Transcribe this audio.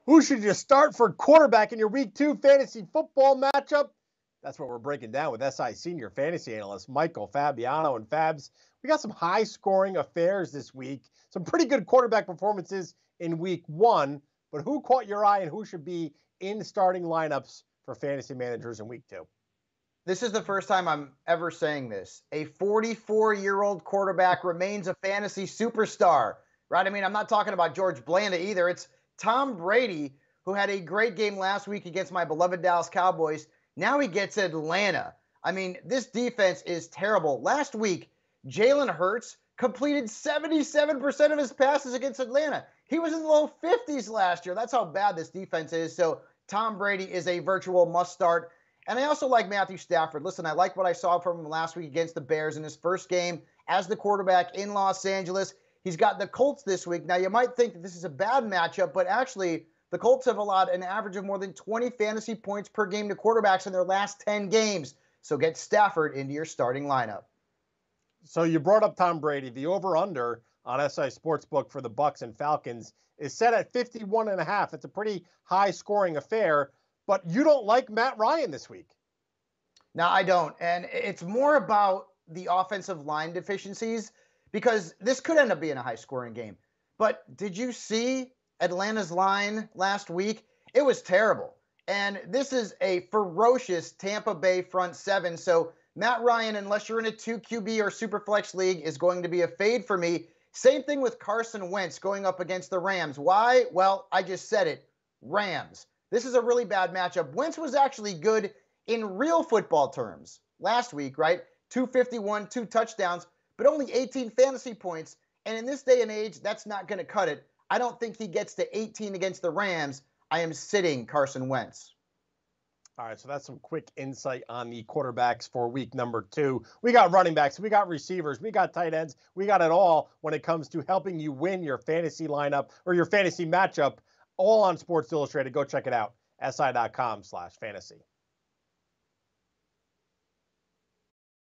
Who should you start for quarterback in your Week 2 fantasy football matchup? That's what we're breaking down with SI senior fantasy analyst Michael Fabiano. And Fabs, we got some high-scoring affairs this week. Some pretty good quarterback performances in Week 1. But who caught your eye and who should be in starting lineups for fantasy managers in Week 2? This is the first time I'm ever saying this. A 44-year-old quarterback remains a fantasy superstar, right? I mean, I'm not talking about George Blanda either. It's Tom Brady, who had a great game last week against my beloved Dallas Cowboys. Now he gets Atlanta. I mean, this defense is terrible. Last week, Jalen Hurts completed 77% of his passes against Atlanta. He was in the low 50s last year. That's how bad this defense is. So Tom Brady is a virtual must start. And I also like Matthew Stafford. Listen, I like what I saw from him last week against the Bears in his first game as the quarterback in Los Angeles. He's got the Colts this week. Now, you might think that this is a bad matchup, but actually, the Colts have allowed an average of more than 20 fantasy points per game to quarterbacks in their last 10 games. So get Stafford into your starting lineup. So you brought up Tom Brady. The over-under on SI Sportsbook for the Bucs and Falcons is set at 51.5. It's a pretty high-scoring affair. But you don't like Matt Ryan this week. No, I don't. And it's more about the offensive line deficiencies because this could end up being a high-scoring game. But did you see Atlanta's line last week? It was terrible. And this is a ferocious Tampa Bay front seven. So Matt Ryan, unless you're in a 2 QB or Superflex league, is going to be a fade for me. Same thing with Carson Wentz going up against the Rams. Why? Well, I just said it. Rams. This is a really bad matchup. Wentz was actually good in real football terms last week, right? 251, 2 touchdowns, but only 18 fantasy points. And in this day and age, that's not going to cut it. I don't think he gets to 18 against the Rams. I am sitting Carson Wentz. All right, so that's some quick insight on the quarterbacks for week number 2. We got running backs, we got receivers, we got tight ends. We got it all when it comes to helping you win your fantasy lineup or your fantasy matchup. All on Sports Illustrated. Go check it out. si.com/fantasy.